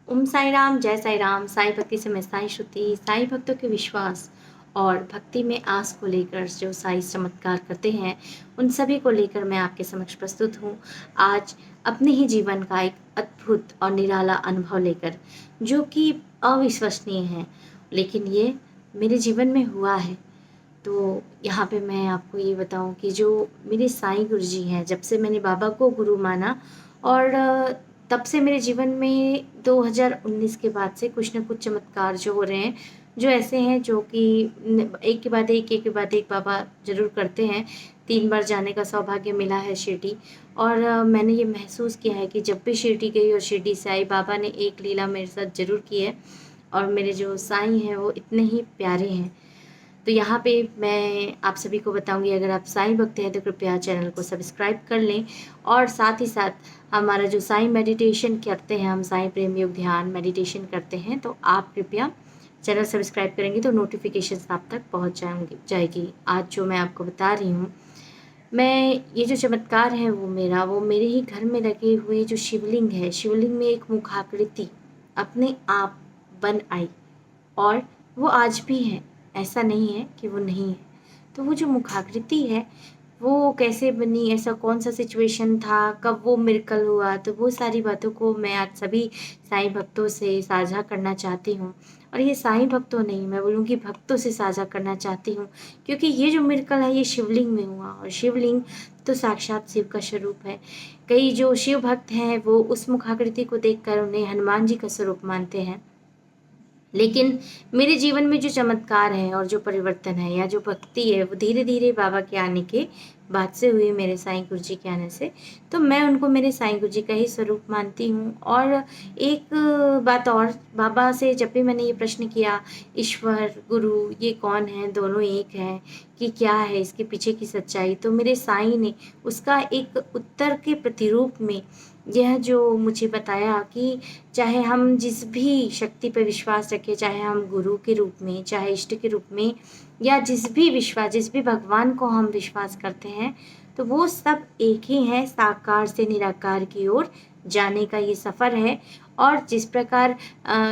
ओम साई राम, जय साई राम। साई भक्ति से मैं साई श्रुति, साई भक्तों के विश्वास और भक्ति में आस को लेकर जो साई चमत्कार करते हैं, उन सभी को लेकर मैं आपके समक्ष प्रस्तुत हूँ। आज अपने ही जीवन का एक अद्भुत और निराला अनुभव लेकर, जो कि अविश्वसनीय है, लेकिन ये मेरे जीवन में हुआ है। तो यहाँ पे मैं आपको ये बताऊँ कि जो मेरे साईं गुरुजी हैं, जब से मैंने बाबा को गुरु माना और तब से मेरे जीवन में 2019 के बाद से कुछ न कुछ चमत्कार जो हो रहे हैं, जो ऐसे हैं जो कि एक के बाद एक के बाद एक बाबा ज़रूर करते हैं। 3 बार जाने का सौभाग्य मिला है शिरडी और मैंने ये महसूस किया है कि जब भी शिरडी गई और शिरडी से आई, बाबा ने एक लीला मेरे साथ ज़रूर की है और मेरे जो साईं हैं वो इतने ही प्यारे हैं। तो यहाँ पे मैं आप सभी को बताऊंगी, अगर आप साईं भक्त हैं तो कृपया चैनल को सब्सक्राइब कर लें और साथ ही साथ हमारा जो साईं मेडिटेशन करते हैं, हम साईं प्रेम योग ध्यान मेडिटेशन करते हैं, तो आप कृपया चैनल सब्सक्राइब करेंगे तो नोटिफिकेशन आप तक पहुँच जाएगी। आज जो मैं आपको बता रही हूँ, मैं ये जो चमत्कार है वो मेरे ही घर में लगे हुए जो शिवलिंग है, शिवलिंग में एक मुखाकृति अपने आप बन आई और वो आज भी है, ऐसा नहीं है कि वो नहीं है। तो वो जो मुखाकृति है, वो कैसे बनी, ऐसा कौन-सा सिचुएशन था, कब वो मिरेकल हुआ, तो वो सारी बातों को मैं आज सभी साईं भक्तों से साझा करना चाहती हूँ। और ये साईं भक्तों नहीं, मैं बोलूँगी भक्तों से साझा करना चाहती हूँ, क्योंकि ये जो मिरेकल है ये शिवलिंग में हुआ और शिवलिंग तो साक्षात शिव का स्वरूप है। कई जो शिव भक्त हैं वो उस मुखाकृति को देखकर उन्हें हनुमान जी का स्वरूप मानते हैं। लेकिन मेरे जीवन में जो चमत्कार है और जो परिवर्तन है या जो भक्ति है, वो धीरे-धीरे बाबा के आने के बाद से हुई, मेरे साईं गुरुजी के आने से। तो मैं उनको मेरे साईं गुरुजी का ही स्वरूप मानती हूँ। और एक बात और, बाबा से जब भी मैंने ये प्रश्न किया, ईश्वर, गुरु ये कौन है? दोनों एक हैं कि क्या है इसके पीछे की सच्चाई? तो मेरे साईं ने उसका एक उत्तर के प्रतिरूप में यह जो मुझे बताया कि चाहे हम जिस भी शक्ति पर विश्वास रखें, चाहे हम गुरु के रूप में, चाहे इष्ट के रूप में, या जिस भी भगवान को हम विश्वास करते हैं, तो वो सब एक ही हैं, साकार से निराकार की ओर जाने का ये सफ़र है। और जिस प्रकार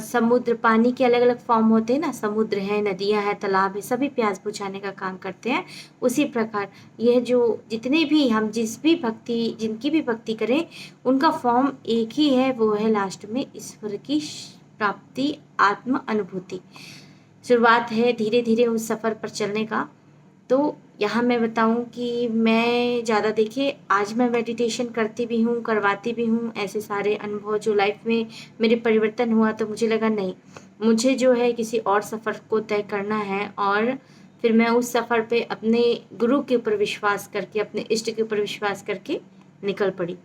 समुद्र, पानी के अलग-अलग फॉर्म होते हैं ना, समुद्र है, नदियाँ हैं, तालाब है, सभी प्यास बुझाने का काम करते हैं। उसी प्रकार यह जो जितने भी हम जिनकी भी भक्ति करें, उनका फॉर्म एक ही है, वो है लास्ट में ईश्वर की प्राप्ति, आत्म अनुभूति। शुरुआत है धीरे-धीरे उस सफ़र पर चलने का। तो यहाँ मैं बताऊँ कि मैं ज़्यादा, देखिए, आज मैं मेडिटेशन करती भी हूँ, करवाती भी हूँ, ऐसे सारे अनुभव जो लाइफ में मेरे परिवर्तन हुआ, तो मुझे लगा नहीं, मुझे जो है किसी और सफ़र को तय करना है। और फिर मैं उस सफ़र पे अपने गुरु के ऊपर विश्वास करके, अपने इष्ट के ऊपर विश्वास करके निकल पड़ी।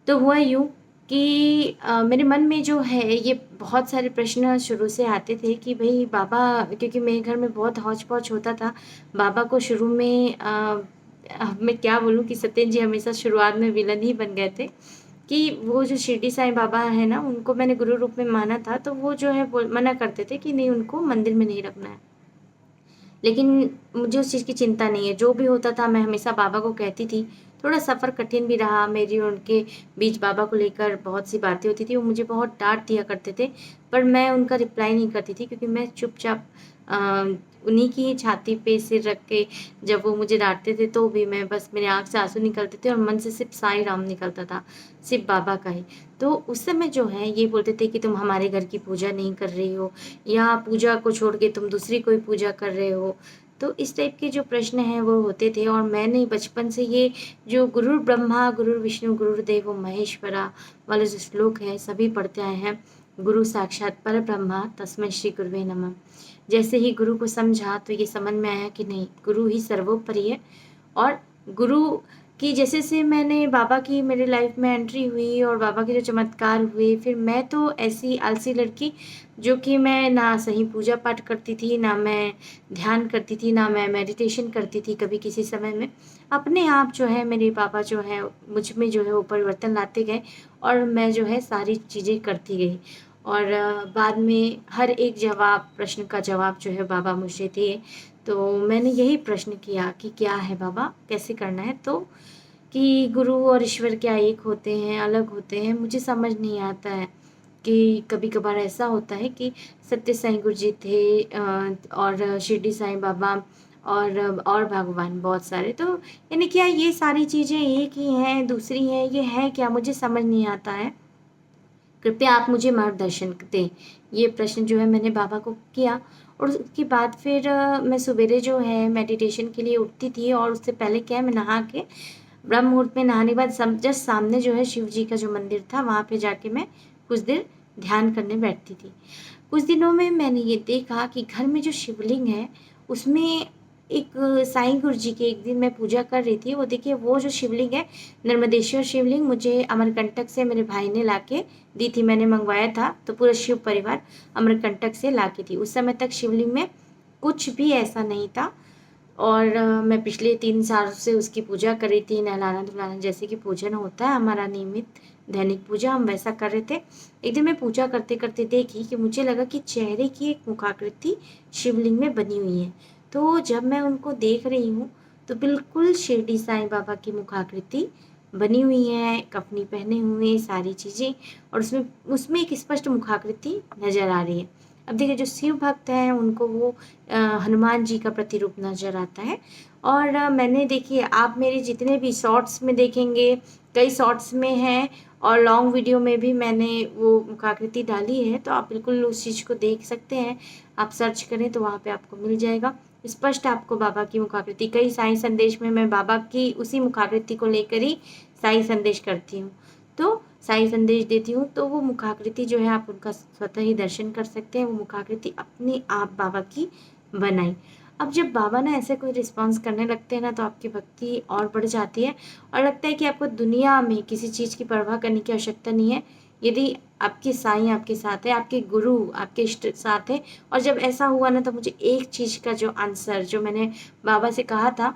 तो हुआ यूँ कि मेरे मन में जो है ये बहुत सारे प्रश्न शुरू से आते थे कि भई बाबा, क्योंकि मेरे घर में बहुत हौच-पौच होता था। बाबा को शुरू में मैं क्या बोलूँ कि सत्येंद्र जी हमेशा शुरुआत में विलन ही बन गए थे कि वो जो शिरडी साईं बाबा हैं ना, उनको मैंने गुरु रूप में माना था, तो वो जो है बोल मना करते थे कि नहीं, उनको मंदिर में नहीं रखना है। लेकिन मुझे उस चीज़ की चिंता नहीं है, जो भी होता था मैं हमेशा बाबा को कहती थी। थोड़ा सफ़र कठिन भी रहा, मेरी और उनके बीच बाबा को लेकर बहुत सी बातें होती थी, वो मुझे बहुत डाँट दिया करते थे, पर मैं उनका रिप्लाई नहीं करती थी, क्योंकि मैं चुपचाप उन्हीं की ही छाती पे सिर रख के, जब वो मुझे डाँटते थे तो भी मैं बस, मेरे आँख से आँसू निकलते थे और मन से सिर्फ़ साईं राम निकलता था, सिर्फ़ बाबा का ही। तो उस समय जो है ये बोलते थे कि तुम हमारे घर की पूजा नहीं कर रही हो, या पूजा को छोड़ के तुम दूसरी कोई पूजा कर रहे हो। तो इस टाइप के जो प्रश्न हैं वो होते थे और मैंने बचपन से ये जो गुरुर् ब्रह्मा गुरुर्विष्णु गुरुर्देवो महेश्वरा वाले जो श्लोक है सभी पढ़ते आए हैं। गुरु साक्षात परब्रह्मा तस्मै श्री गुरुवे नमः। जैसे ही गुरु को समझा तो ये समझ में आया कि नहीं, गुरु ही सर्वोपरि है। और गुरु की जैसे से मैंने बाबा की मेरे लाइफ में एंट्री हुई और बाबा के जो चमत्कार हुए, फिर मैं तो ऐसी आलसी लड़की, जो कि मैं ना सही पूजा पाठ करती थी, ना मैं ध्यान करती थी, ना मैं मेडिटेशन करती थी कभी किसी समय में। अपने आप जो है मेरे पापा जो है मुझ में जो है वो परिवर्तन लाते गए और मैं जो है सारी चीज़ें करती गई। और बाद में हर एक प्रश्न का जवाब जो है बाबा मुझे दिए। तो मैंने यही प्रश्न किया कि क्या है बाबा, कैसे करना है? तो कि गुरु और ईश्वर क्या एक होते हैं, अलग होते हैं? मुझे समझ नहीं आता है। कि कभी-कभार ऐसा होता है कि सत्य साईं गुरुजी थे और शिरडी साईं बाबा और भगवान बहुत सारे। तो यानी क्या ये सारी चीज़ें एक ही हैं, दूसरी हैं, ये है क्या? मुझे समझ नहीं आता है। कृपया आप मुझे मार्गदर्शन दें। ये प्रश्न जो है मैंने बाबा को किया और उसके बाद फिर मैं सवेरे जो है मेडिटेशन के लिए उठती थी और उससे पहले क्या है मैं नहा के ब्रह्म मुहूर्त में नहाने के बाद जस्ट सामने जो है शिव जी का जो मंदिर था वहाँ पे जाके मैं कुछ देर ध्यान करने बैठती थी। कुछ दिनों में मैंने ये देखा कि घर में जो शिवलिंग है उसमें एक साईं गुरुजी की एक दिन मैं पूजा कर रही थी। वो देखिए वो जो शिवलिंग है नर्मदेश्वर शिवलिंग मुझे अमरकंटक से मेरे भाई ने लाके दी थी। मैंने मंगवाया था तो पूरा शिव परिवार अमरकंटक से लाके दी। उस समय तक शिवलिंग में कुछ भी ऐसा नहीं था और मैं पिछले 3 साल से उसकी पूजा कर रही थी, नहलाना-धुलाना जैसे कि पूजन होता है हमारा नियमित दैनिक पूजा हम वैसा कर रहे थे। एक दिन मैं पूजा करते-करते देखी कि मुझे लगा कि चेहरे की एक मुखाकृति शिवलिंग में बनी हुई है। तो जब मैं उनको देख रही हूँ, तो बिल्कुल शिरडी साईं बाबा की मुखाकृति बनी हुई है, कफ़नी पहने हुए सारी चीज़ें और उसमें उसमें एक स्पष्ट मुखाकृति नज़र आ रही है। अब देखिए जो शिव भक्त हैं उनको वो हनुमान जी का प्रतिरूप नज़र आता है और मैंने देखिए आप मेरे जितने भी शॉर्ट्स में देखेंगे, कई शॉर्ट्स में है और लॉन्ग वीडियो में भी मैंने वो मुखाकृति डाली है, तो आप बिल्कुल उस चीज़ को देख सकते हैं। आप सर्च करें तो वहाँ पे आपको मिल जाएगा। स्पष्ट आपको बाबा की मुखाकृति कई साईं संदेश में मैं बाबा की उसी मुखाकृति को लेकर ही साईं संदेश करती हूँ। तो साईं संदेश देती हूँ, तो वो मुखाकृति जो है आप उनका स्वतः ही दर्शन कर सकते हैं। वो मुखाकृति अपने आप बाबा की बनाई। अब जब बाबा ना ऐसे कोई रिस्पॉन्स करने लगते हैं ना तो आपकी भक्ति और बढ़ जाती है और लगता है कि आपको दुनिया में किसी चीज़ की परवाह करने की आवश्यकता नहीं है। यदि आपके साईं आपके साथ है, आपके गुरु आपके इष्ट साथ है और जब ऐसा हुआ ना तो मुझे एक चीज़ का जो आंसर जो मैंने बाबा से कहा था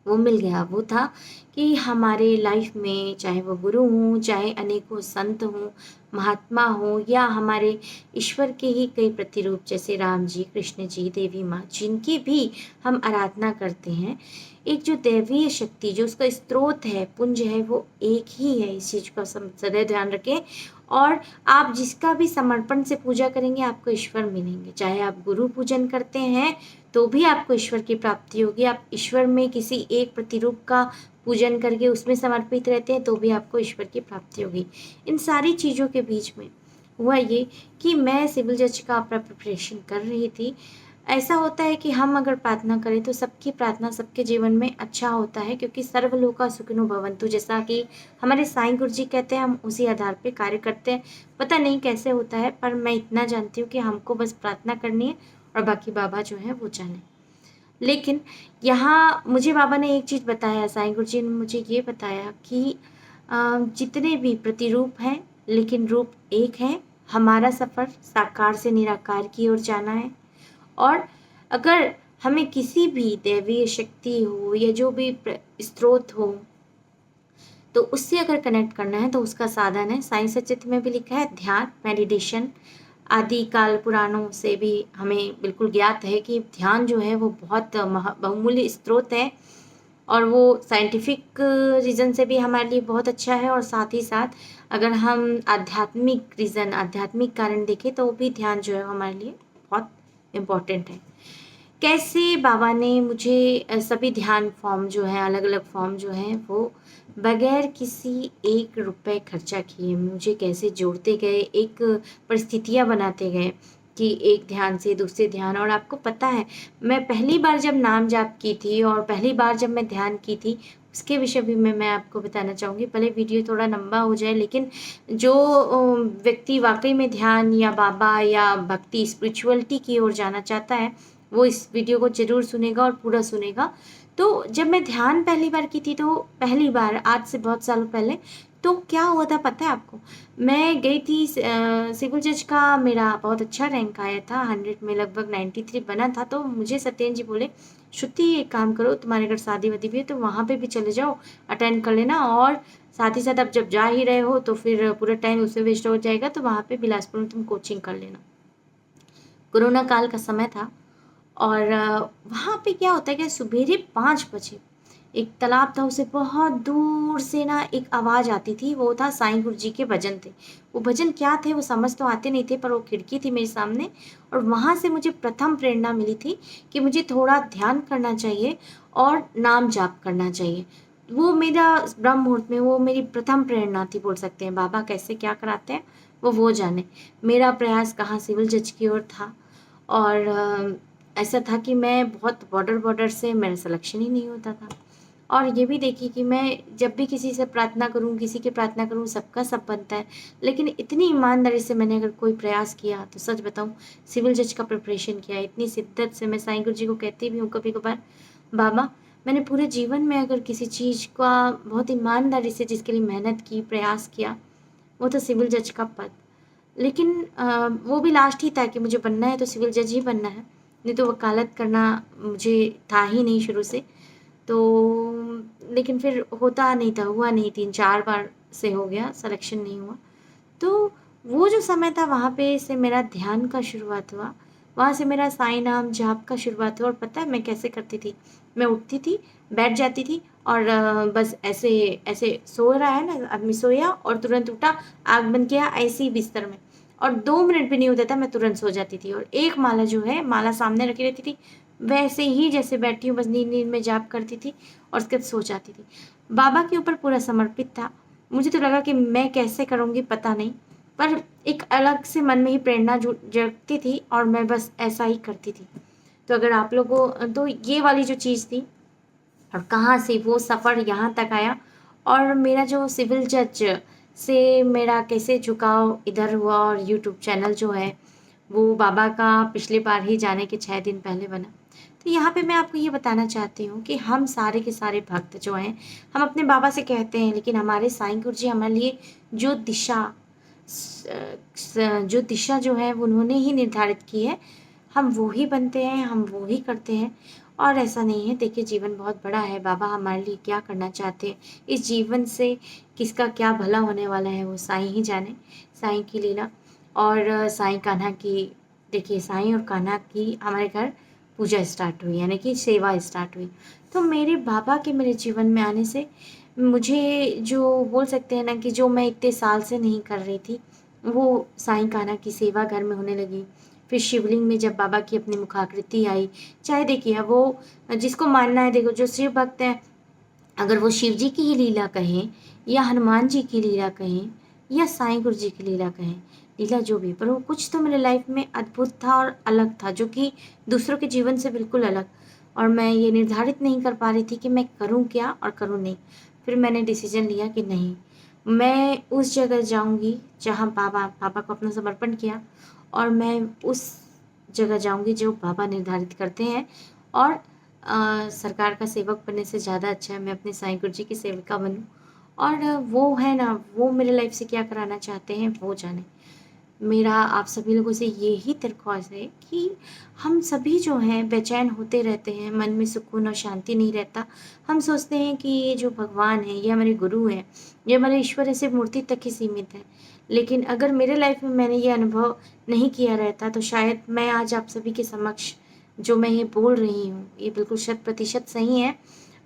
वो मिल गया। वो था कि हमारे लाइफ में चाहे वो गुरु हों, चाहे अनेकों संत हों, महात्मा हों या हमारे ईश्वर के ही कई प्रतिरूप जैसे राम जी, कृष्ण जी, देवी माँ जिनकी भी हम आराधना करते हैं, एक जो दैवीय शक्ति जो उसका स्रोत है, पुंज है वो एक ही है। इस चीज़ का सदैव ध्यान रखें और आप जिसका भी समर्पण से पूजा करेंगे आपको ईश्वर मिलेंगे। चाहे आप गुरु पूजन करते हैं तो भी आपको ईश्वर की प्राप्ति होगी। आप ईश्वर में किसी एक प्रतिरूप का पूजन करके उसमें समर्पित रहते हैं तो भी आपको ईश्वर की प्राप्ति होगी। इन सारी चीज़ों के बीच में हुआ ये कि मैं सिविल जज का अपना प्रिपरेशन कर रही थी। ऐसा होता है कि हम अगर प्रार्थना करें तो सबकी प्रार्थना सबके जीवन में अच्छा होता है क्योंकि सर्वलोका सुखिनो भवन्तु जैसा कि हमारे साईं गुरुजी कहते हैं हम उसी आधार पे कार्य करते हैं। पता नहीं कैसे होता है पर मैं इतना जानती हूँ कि हमको बस प्रार्थना करनी है और बाकी बाबा जो है वो जाने। लेकिन यहाँ मुझे बाबा ने एक चीज़ बताया, साईं गुरुजी ने मुझे ये बताया कि जितने भी प्रतिरूप हैं लेकिन रूप एक है। हमारा सफ़र साकार से निराकार की ओर जाना है और अगर हमें किसी भी दैवीय शक्ति हो या जो भी स्रोत हो तो उससे अगर कनेक्ट करना है तो उसका साधन है। साईं सचित में भी लिखा है ध्यान, मेडिटेशन। आदि काल पुराणों से भी हमें बिल्कुल ज्ञात है कि ध्यान जो है वो बहुत बहुमूल्य स्रोत है और वो साइंटिफिक रीज़न से भी हमारे लिए बहुत अच्छा है और साथ ही साथ अगर हम आध्यात्मिक कारण देखें तो भी ध्यान जो है हमारे लिए बहुत इम्पोर्टेंट है। कैसे बाबा ने मुझे सभी ध्यान फॉर्म जो है अलग-अलग फॉर्म जो हैं वो बगैर किसी 1 रुपए खर्चा किए मुझे कैसे जोड़ते गए, एक परिस्थितियाँ बनाते गए कि एक ध्यान से दूसरे ध्यान। और आपको पता है मैं पहली बार जब नाम जाप की थी और पहली बार जब मैं ध्यान की थी उसके विषय भी में मैं आपको बताना चाहूँगी। भले वीडियो थोड़ा लंबा हो जाए लेकिन जो व्यक्ति वाक़ई में ध्यान या बाबा या भक्ति स्पिरिचुअलिटी की ओर जाना चाहता है वो इस वीडियो को ज़रूर सुनेगा और पूरा सुनेगा। तो जब मैं ध्यान पहली बार की थी तो पहली बार आज से बहुत सालों पहले तो क्या हुआ था पता है आपको? मैं गई थी सिविल जज का मेरा बहुत अच्छा रैंक आया था 100 में लगभग 93 बना था। तो मुझे सत्येंद्र जी बोले, "श्रुति एक काम करो तुम्हारे अगर शादी-वादी भी है तो वहाँ पे भी चले जाओ, अटेंड कर लेना और साथ ही साथ अब जब जा ही रहे हो तो फिर पूरा टाइम उसमें वेस्ट हो जाएगा तो वहाँ पे बिलासपुर में तुम कोचिंग कर लेना।" कोरोना काल का समय था और वहाँ पे क्या होता है कि सुबेरे 5 बजे एक तालाब था, उसे बहुत दूर से ना एक आवाज़ आती थी, वो था साईं गुरु जी के भजन थे। वो भजन क्या थे वो समझ तो आते नहीं थे, पर वो खिड़की थी मेरे सामने और वहाँ से मुझे प्रथम प्रेरणा मिली थी कि मुझे थोड़ा ध्यान करना चाहिए और नाम जाप करना चाहिए। वो मेरा ब्रह्म मुहूर्त में वो मेरी प्रथम प्रेरणा थी बोल सकते हैं। बाबा कैसे क्या कराते हैं वो जाने। मेरा प्रयास कहाँ सिविल जज की ओर था और ऐसा था कि मैं बहुत बॉर्डर से मेरा सिलेक्शन ही नहीं होता था। और ये भी देखिए कि मैं जब भी किसी से प्रार्थना करूँ, किसी की प्रार्थना करूँ, सबका सब बनता है। लेकिन इतनी ईमानदारी से मैंने अगर कोई प्रयास किया, तो सच बताऊँ सिविल जज का प्रिपरेशन किया, इतनी शिद्दत से मैं साईं गुरु जी को कहती भी हूँ कभी-कभार, बाबा मैंने पूरे जीवन में अगर किसी चीज़ का बहुत ईमानदारी से जिसके लिए मेहनत की, प्रयास किया, वो तो सिविल जज का पद। लेकिन वो भी लास्ट ही था कि मुझे बनना है तो सिविल जज ही बनना है, नहीं तो वकालत करना मुझे था ही नहीं शुरू से। तो लेकिन फिर होता नहीं था, हुआ नहीं, 3-4 बार से हो गया, सिलेक्शन नहीं हुआ। तो वो जो समय था वहाँ पे से मेरा ध्यान का शुरुआत हुआ, वहाँ से मेरा साईं नाम जाप का शुरुआत हुआ। और पता है मैं कैसे करती थी? मैं उठती थी, बैठ जाती थी और बस ऐसे ऐसे सो रहा है ना आदमी, सोया और तुरंत उठा, आँख बंद किया ऐसे ही बिस्तर में, और 2 मिनट भी नहीं होता था मैं तुरंत सो जाती थी। और एक माला जो है, माला सामने रखी रहती थी, वैसे ही जैसे बैठी हूँ बस नींद-नींद में जाप करती थी और उसके बाद सो जाती थी। बाबा के ऊपर पूरा समर्पित था। मुझे तो लगा कि मैं कैसे करूँगी पता नहीं, पर एक अलग से मन में ही प्रेरणा जु जगती थी और मैं बस ऐसा ही करती थी। तो अगर आप लोगों तो ये वाली जो चीज़ थी और कहाँ से वो सफ़र यहाँ तक आया और मेरा जो सिविल जज से मेरा कैसे झुकाव इधर हुआ और यूट्यूब चैनल जो है, वो बाबा का पिछले बार ही जाने के 6 दिन पहले बना। तो यहाँ पे मैं आपको ये बताना चाहती हूँ कि हम सारे के सारे भक्त जो हैं, हम अपने बाबा से कहते हैं, लेकिन हमारे साईं गुरु जी हमारे लिए जो दिशा जो दिशा जो है वो उन्होंने ही निर्धारित की है, हम वो ही बनते हैं, हम वो ही करते हैं। और ऐसा नहीं है, देखिए जीवन बहुत बड़ा है, बाबा हमारे लिए क्या करना चाहते हैं, इस जीवन से किसका क्या भला होने वाला है वो साईं ही जाने, साईं की लीला। और साईं कान्हा की, देखिए साईं और कान्हा की हमारे घर पूजा स्टार्ट हुई, यानी कि सेवा स्टार्ट हुई। तो मेरे बाबा के मेरे जीवन में आने से मुझे जो बोल सकते हैं ना कि जो मैं इतने साल से नहीं कर रही थी, वो साईं कान्हा की सेवा घर में होने लगी। फिर शिवलिंग में जब बाबा की अपनी मुखाकृति आई, चाहे देखिए वो जिसको मानना है, देखो जो शिव भक्त हैं, अगर वो शिव जी की ही लीला कहें या हनुमान जी की लीला कहें या साईं गुरु जी की लीला कहें, लीला जो भी, पर वो कुछ तो मेरे लाइफ में अद्भुत था और अलग था, जो कि दूसरों के जीवन से बिल्कुल अलग। और मैं ये निर्धारित नहीं कर पा रही थी कि मैं करूँ क्या और करूँ नहीं। फिर मैंने डिसीजन लिया कि नहीं, मैं उस जगह जाऊँगी जहाँ बाबा बाबा को अपना समर्पण किया, और मैं उस जगह जाऊँगी जो बाबा निर्धारित करते हैं। और सरकार का सेवक बनने से ज़्यादा अच्छा है मैं अपने साईं गुरु जी की सेविका बनूँ। और वो है ना, वो मेरे लाइफ से क्या कराना चाहते हैं वो जाने। मेरा आप सभी लोगों से यही दरख्वास्त है कि हम सभी जो हैं बेचैन होते रहते हैं, मन में सुकून और शांति नहीं रहता। हम सोचते हैं कि ये जो भगवान हैं, ये हमारे गुरु हैं, ये हमारे ईश्वर ऐसे मूर्ति तक ही सीमित है। लेकिन अगर मेरे लाइफ में मैंने ये अनुभव नहीं किया रहता, तो शायद मैं आज आप सभी के समक्ष जो मैं ये बोल रही हूँ, ये बिल्कुल शत प्रतिशत सही है।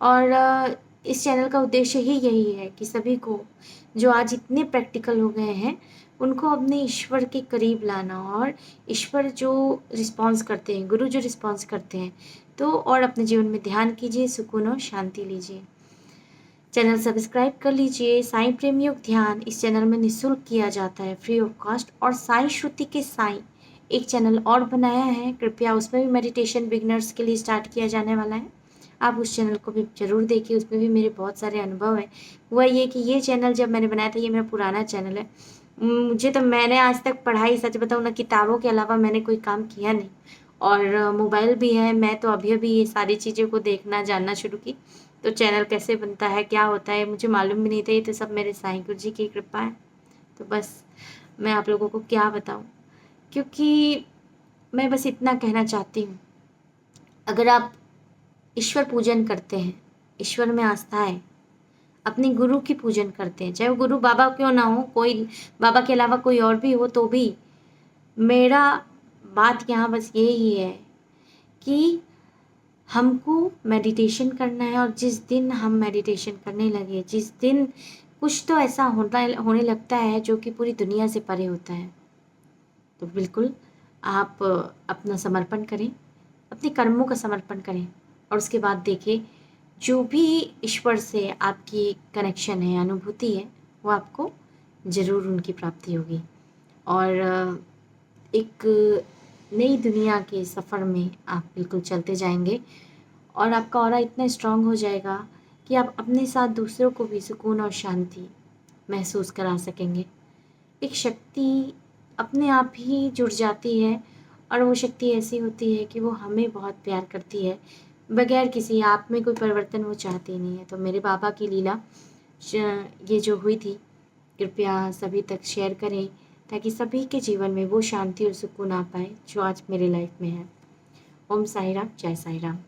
और इस चैनल का उद्देश्य ही यही है कि सभी को जो आज इतने प्रैक्टिकल हो गए हैं, उनको अपने ईश्वर के करीब लाना, और ईश्वर जो रिस्पॉन्स करते हैं, गुरु जो रिस्पॉन्स करते हैं, तो और अपने जीवन में ध्यान कीजिए, सुकून और शांति लीजिए। चैनल सब्सक्राइब कर लीजिए। साईं प्रेम योग ध्यान इस चैनल में निःशुल्क किया जाता है, फ्री ऑफ कॉस्ट। और साईं श्रुति के साईं एक चैनल और बनाया है, कृपया उसमें भी मेडिटेशन बिगनर्स के लिए स्टार्ट किया जाने वाला है, आप उस चैनल को भी ज़रूर देखिए, उसमें भी मेरे बहुत सारे अनुभव हैं। हुआ ये कि ये चैनल जब मैंने बनाया था, ये मेरा पुराना चैनल है। मुझे तो, मैंने आज तक पढ़ाई, सच बताऊँ ना, किताबों के अलावा मैंने कोई काम किया नहीं। और मोबाइल भी है, मैं तो अभी-अभी ये सारी चीज़ों को देखना, जानना शुरू की। तो चैनल कैसे बनता है, क्या होता है, मुझे मालूम भी नहीं था। ये तो सब मेरे साईं गुरु जी की कृपा है। तो बस मैं आप लोगों को क्या बताऊँ, क्योंकि मैं बस इतना कहना चाहती हूँ, अगर आप ईश्वर पूजन करते हैं, ईश्वर में आस्था है, अपने गुरु की पूजन करते हैं, चाहे वो गुरु बाबा क्यों ना हो, कोई बाबा के अलावा कोई और भी हो, तो भी मेरा बात यहाँ बस यही है कि हमको मेडिटेशन करना है, और जिस दिन हम मेडिटेशन करने लगे, जिस दिन कुछ तो ऐसा होने लगता है जो कि पूरी दुनिया से परे होता है, तो बिल्कुल आप अपना समर्पण करें, अपने कर्मों का समर्पण करें, और उसके बाद देखिए जो भी ईश्वर से आपकी कनेक्शन है, अनुभूति है, वो आपको ज़रूर उनकी प्राप्ति होगी। और एक नई दुनिया के सफ़र में आप बिल्कुल चलते जाएंगे, और आपका ऑरा इतना स्ट्रांग हो जाएगा कि आप अपने साथ दूसरों को भी सुकून और शांति महसूस करा सकेंगे। एक शक्ति अपने आप ही जुड़ जाती है, और वो शक्ति ऐसी होती है कि वो हमें बहुत प्यार करती है, बगैर किसी आप में कोई परिवर्तन वो चाहती नहीं है। तो मेरे बाबा की लीला ये जो हुई थी, कृपया सभी तक शेयर करें, ताकि सभी के जीवन में वो शांति और सुकून आ पाए जो आज मेरे लाइफ में है। ओम साई राम, जय साई राम।